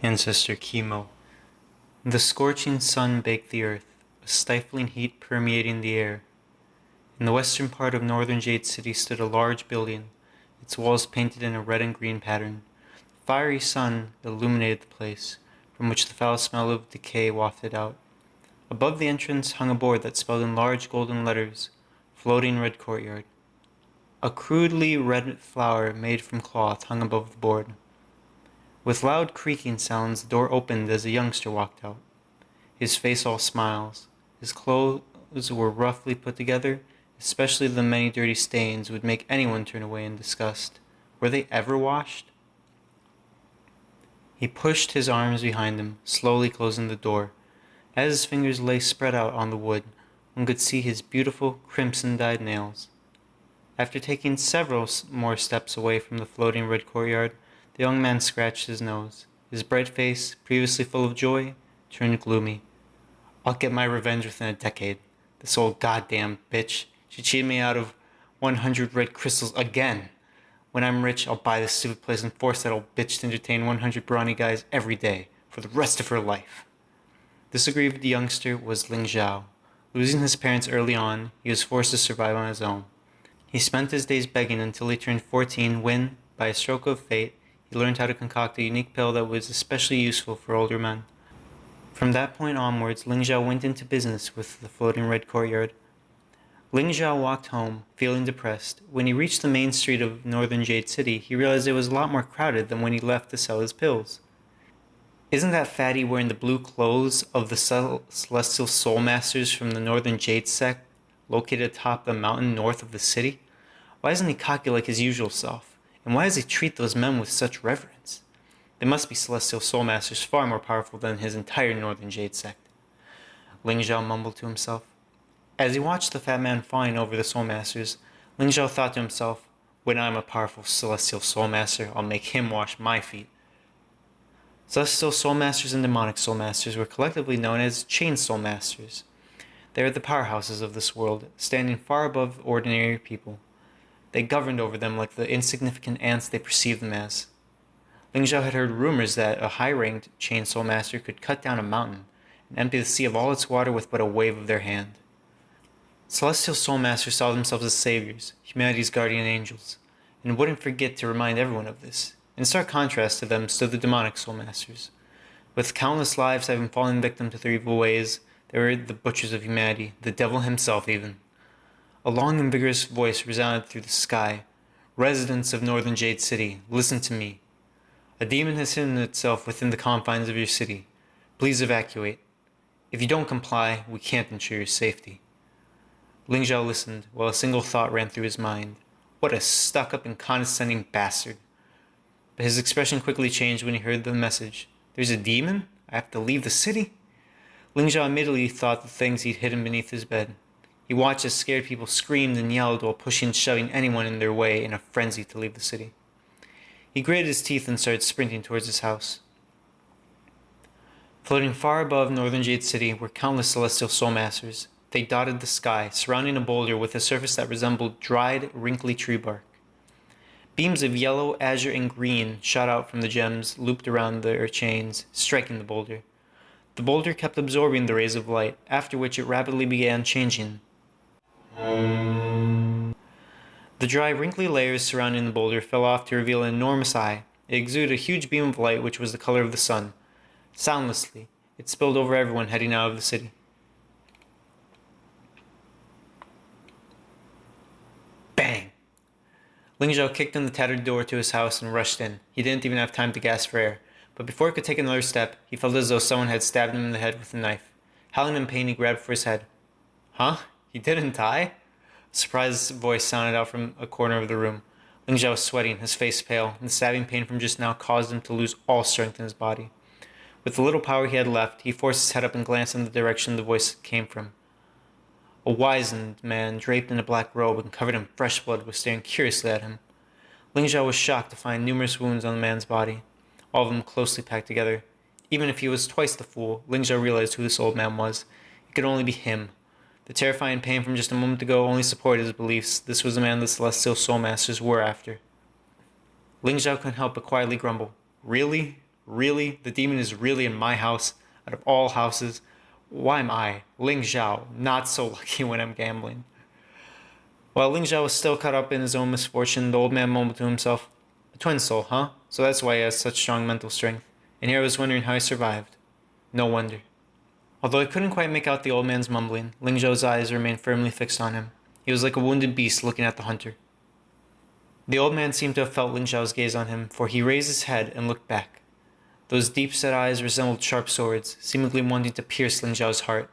Ancestor chemo. The scorching sun baked the earth, a stifling heat permeating the air. In the western part of Northern Jade City stood a large building, its walls painted in a red and green pattern. The fiery sun illuminated the place, from which the foul smell of decay wafted out. Above the entrance hung a board that spelled in large golden letters, "Floating Red Courtyard." A crudely red flower made from cloth hung above the board. With loud creaking sounds, the door opened as a youngster walked out. His face all smiles. His clothes were roughly put together, especially the many dirty stains would make anyone turn away in disgust. Were they ever washed? He pushed his arms behind him, slowly closing the door. As his fingers lay spread out on the wood, one could see his beautiful, crimson-dyed nails. After taking several more steps away from the floating red courtyard, the young man scratched his nose. His bright face, previously full of joy, turned gloomy. "I'll get my revenge within a decade. This old goddamn bitch. She cheated me out of 100 red crystals again. When I'm rich, I'll buy this stupid place and force that old bitch to entertain 100 brawny guys every day, for the rest of her life." This aggrieved youngster was Ling Zhao. Losing his parents early on, he was forced to survive on his own. He spent his days begging until he turned 14 when, by a stroke of fate, he learned how to concoct a unique pill that was especially useful for older men. From that point onwards, Ling Zhao went into business with the floating red courtyard. Ling Zhao walked home, feeling depressed. When he reached the main street of Northern Jade City, he realized it was a lot more crowded than when he left to sell his pills. "Isn't that fatty wearing the blue clothes of the Celestial Soul Masters from the Northern Jade sect, located atop the mountain north of the city? Why isn't he cocky like his usual self? And why does he treat those men with such reverence? They must be Celestial Soul Masters far more powerful than his entire Northern Jade sect," Ling Zhao mumbled to himself. As he watched the fat man fawning over the Soul Masters, Ling Zhao thought to himself, "When I'm a powerful Celestial Soul Master, I'll make him wash my feet." Celestial Soul Masters and Demonic Soul Masters were collectively known as Chain Soul Masters. They are the powerhouses of this world, standing far above ordinary people. They governed over them like the insignificant ants they perceived them as. Ling Zhao had heard rumors that a high-ranked Chain Soul Master could cut down a mountain and empty the sea of all its water with but a wave of their hand. Celestial Soul Masters saw themselves as saviors, humanity's guardian angels, and wouldn't forget to remind everyone of this. In stark contrast to them stood the Demonic Soul Masters. With countless lives having fallen victim to their evil ways, they were the butchers of humanity, the devil himself even. A long and vigorous voice resounded through the sky. "Residents of Northern Jade City, listen to me. A demon has hidden itself within the confines of your city. Please evacuate. If you don't comply, we can't ensure your safety." Ling Zhao listened, while a single thought ran through his mind. What a stuck-up and condescending bastard. But his expression quickly changed when he heard the message. "There's a demon? I have to leave the city?" Ling Zhao immediately thought the things he'd hidden beneath his bed. He watched as scared people screamed and yelled while pushing and shoving anyone in their way in a frenzy to leave the city. He gritted his teeth and started sprinting towards his house. Floating far above Northern Jade City were countless Celestial Soul Masters. They dotted the sky, surrounding a boulder with a surface that resembled dried, wrinkly tree bark. Beams of yellow, azure, and green shot out from the gems looped around their chains, striking the boulder. The boulder kept absorbing the rays of light, after which it rapidly began changing. The dry, wrinkly layers surrounding the boulder fell off to reveal an enormous eye. It exuded a huge beam of light which was the color of the sun. Soundlessly, it spilled over everyone heading out of the city. Bang! Ling Zhao kicked in the tattered door to his house and rushed in. He didn't even have time to gasp for air. But before he could take another step, he felt as though someone had stabbed him in the head with a knife. Howling in pain, he grabbed for his head. "Huh? He didn't die?" A surprised voice sounded out from a corner of the room. Ling Zhao was sweating, his face pale, and the stabbing pain from just now caused him to lose all strength in his body. With the little power he had left, he forced his head up and glanced in the direction the voice came from. A wizened man, draped in a black robe and covered in fresh blood, was staring curiously at him. Ling Zhao was shocked to find numerous wounds on the man's body, all of them closely packed together. Even if he was twice the fool, Ling Zhao realized who this old man was. It could only be him. The terrifying pain from just a moment ago only supported his beliefs. This was the man the Celestial Soul Masters were after. Ling Zhao couldn't help but quietly grumble. "Really? Really? The demon is really in my house, out of all houses? Why am I, Ling Zhao, not so lucky when I'm gambling? While Ling Zhao was still caught up in his own misfortune, the old man mumbled to himself, "A twin soul, huh? So that's why he has such strong mental strength. And here I was wondering how he survived. No wonder." Although he couldn't quite make out the old man's mumbling, Ling Zhao's eyes remained firmly fixed on him. He was like a wounded beast looking at the hunter. The old man seemed to have felt Ling Zhao's gaze on him, for he raised his head and looked back. Those deep-set eyes resembled sharp swords, seemingly wanting to pierce Ling Zhao's heart.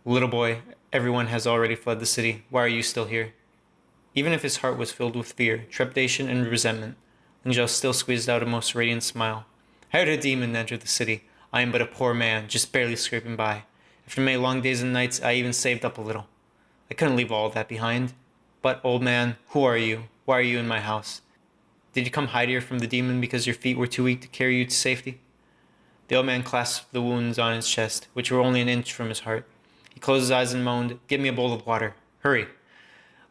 "Little boy, everyone has already fled the city. Why are you still here?" Even if his heart was filled with fear, trepidation, and resentment, Ling Zhao still squeezed out a most radiant smile. "I heard a demon entered the city. I am but a poor man, just barely scraping by. After many long days and nights, I even saved up a little. I couldn't leave all of that behind. But, old man, who are you? Why are you in my house? Did you come hide here from the demon because your feet were too weak to carry you to safety?" The old man clasped the wounds on his chest, which were only an inch from his heart. He closed his eyes and moaned, "Give me a bowl of water. Hurry."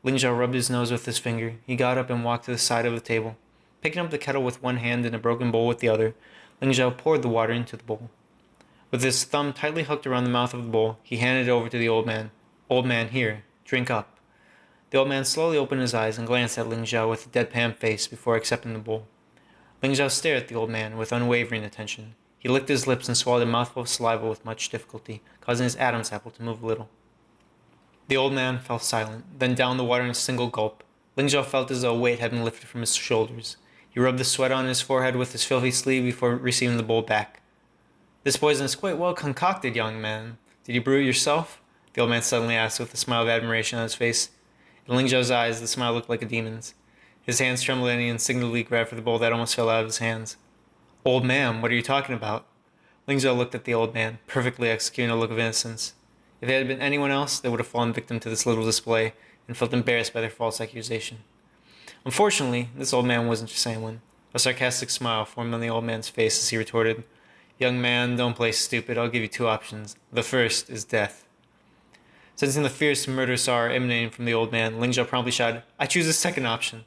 Ling Zhao rubbed his nose with his finger. He got up and walked to the side of the table. Picking up the kettle with one hand and a broken bowl with the other, Ling Zhao poured the water into the bowl. With his thumb tightly hooked around the mouth of the bowl, he handed it over to the old man. "Old man, here, drink up." The old man slowly opened his eyes and glanced at Ling Zhao with a deadpan face before accepting the bowl. Ling Zhao stared at the old man with unwavering attention. He licked his lips and swallowed a mouthful of saliva with much difficulty, causing his Adam's apple to move a little. The old man fell silent, then downed the water in a single gulp. Ling Zhao felt as though a weight had been lifted from his shoulders. He rubbed the sweat on his forehead with his filthy sleeve before receiving the bowl back. "This poison is quite well concocted, young man. Did you brew it yourself?" the old man suddenly asked with a smile of admiration on his face. In Ling Zhao's eyes, the smile looked like a demon's. His hands trembled and he instinctively grabbed for the bowl that almost fell out of his hands. "Old man, what are you talking about?" Ling Zhao looked at the old man, perfectly executing a look of innocence. If it had been anyone else, they would have fallen victim to this little display and felt embarrassed by their false accusation. Unfortunately, this old man wasn't just anyone. A sarcastic smile formed on the old man's face as he retorted, "Young man, don't play stupid. I'll give you two options. The first is death." Sensing the fierce murder sorrow emanating from the old man, Ling Zhao promptly shouted, "I choose the second option."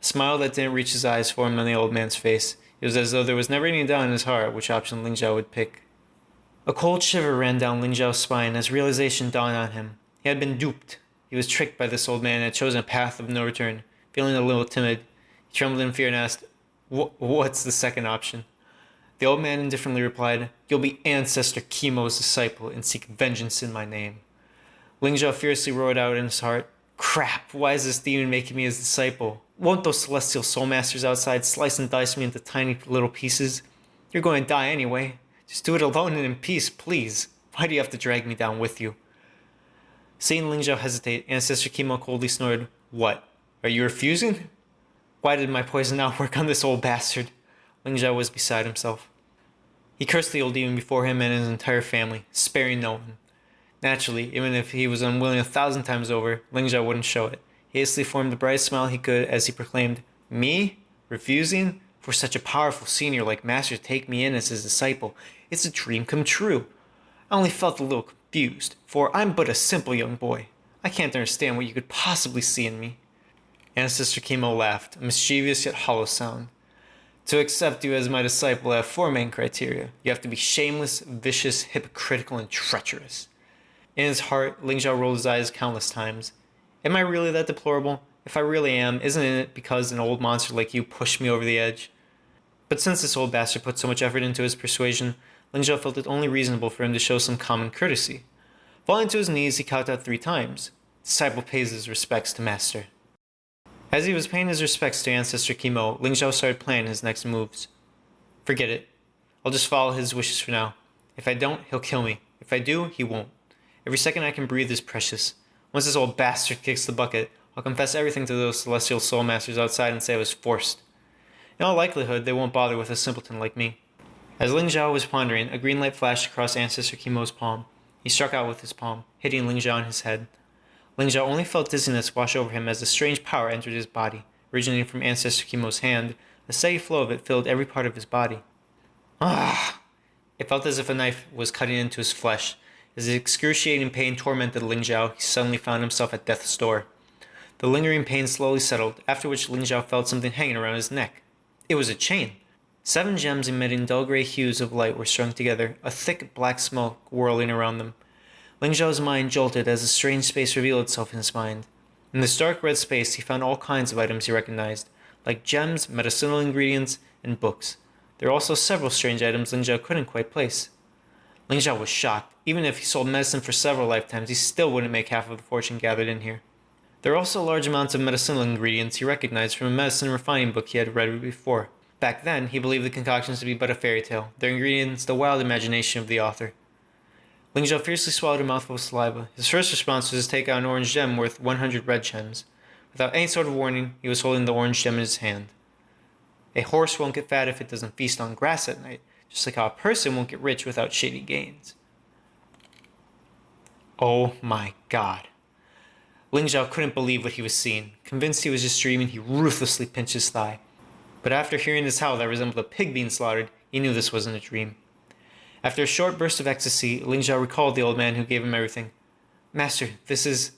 A smile that didn't reach his eyes formed on the old man's face. It was as though there was never any doubt in his heart which option Ling Zhao would pick. A cold shiver ran down Ling Zhao's spine as realization dawned on him. He had been duped. He was tricked by this old man and had chosen a path of no return. Feeling a little timid, he trembled in fear and asked, "What's the second option?" The old man indifferently replied, "You'll be Ancestor Chemo's disciple and seek vengeance in my name." Ling Zhao fiercely roared out in his heart, "Crap, why is this demon making me his disciple? Won't those celestial soul masters outside slice and dice me into tiny little pieces? You're going to die anyway. Just do it alone and in peace, please. Why do you have to drag me down with you?" Seeing Ling Zhao hesitate, Ancestor Chemo coldly snorted, "What? Are you refusing? Why did my poison not work on this old bastard?" Ling Zhao was beside himself. He cursed the old demon before him and his entire family, sparing no one. Naturally, even if he was unwilling 1,000 times over, Ling Zhao wouldn't show it. He hastily formed the brightest smile he could as he proclaimed, "Me? Refusing? For such a powerful senior like Master to take me in as his disciple, it's a dream come true. I only felt a little confused, for I'm but a simple young boy. I can't understand what you could possibly see in me." Ancestor Chemo laughed, a mischievous yet hollow sound. "To accept you as my disciple, I have four main criteria. You have to be shameless, vicious, hypocritical, and treacherous." In his heart, Ling Zhao rolled his eyes countless times. Am I really that deplorable? If I really am, isn't it because an old monster like you pushed me over the edge? But since this old bastard put so much effort into his persuasion, Ling Zhao felt it only reasonable for him to show some common courtesy. Falling to his knees, he counted out 3 times. Disciple pays his respects to Master. As he was paying his respects to Ancestor Chemo, Ling Zhao started planning his next moves. Forget it. I'll just follow his wishes for now. If I don't, he'll kill me. If I do, he won't. Every second I can breathe is precious. Once this old bastard kicks the bucket, I'll confess everything to those celestial soul masters outside and say I was forced. In all likelihood, they won't bother with a simpleton like me. As Ling Zhao was pondering, a green light flashed across Ancestor Chemo's palm. He struck out with his palm, hitting Ling Zhao on his head. Ling Zhao only felt dizziness wash over him as a strange power entered his body, originating from Ancestor Chemo's hand. A steady flow of it filled every part of his body. Ah! It felt as if a knife was cutting into his flesh. As the excruciating pain tormented Ling Zhao, he suddenly found himself at death's door. The lingering pain slowly settled, after which Ling Zhao felt something hanging around his neck. It was a chain. 7 gems emitting dull gray hues of light were strung together, a thick black smoke whirling around them. Ling Zhao's mind jolted as a strange space revealed itself in his mind. In this dark red space, he found all kinds of items he recognized, like gems, medicinal ingredients, and books. There were also several strange items Ling Zhao couldn't quite place. Ling Zhao was shocked. Even if he sold medicine for several lifetimes, he still wouldn't make half of the fortune gathered in here. There were also large amounts of medicinal ingredients he recognized from a medicine refining book he had read before. Back then, he believed the concoctions to be but a fairy tale, their ingredients the wild imagination of the author. Ling Zhao fiercely swallowed a mouthful of saliva. His first response was to take out an orange gem worth 100 red gems. Without any sort of warning, he was holding the orange gem in his hand. A horse won't get fat if it doesn't feast on grass at night, just like how a person won't get rich without shady gains. Oh my god. Ling Zhao couldn't believe what he was seeing. Convinced he was just dreaming, he ruthlessly pinched his thigh. But after hearing this howl that resembled a pig being slaughtered, he knew this wasn't a dream. After a short burst of ecstasy, Ling Zhao recalled the old man who gave him everything. Master, this is...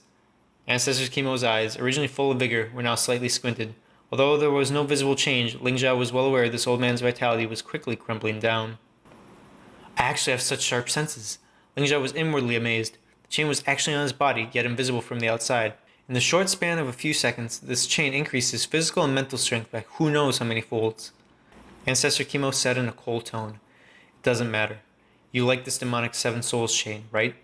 Ancestor Chemo's eyes, originally full of vigor, were now slightly squinted. Although there was no visible change, Ling Zhao was well aware this old man's vitality was quickly crumbling down. I actually have such sharp senses. Ling Zhao was inwardly amazed. The chain was actually on his body, yet invisible from the outside. In the short span of a few seconds, this chain increased his physical and mental strength by who knows how many folds. Ancestor Chemo said in a cold tone, It doesn't matter. You like this demonic 7 souls chain, right?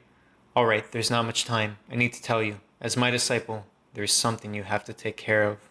Alright, there's not much time. I need to tell you. As my disciple, there's something you have to take care of.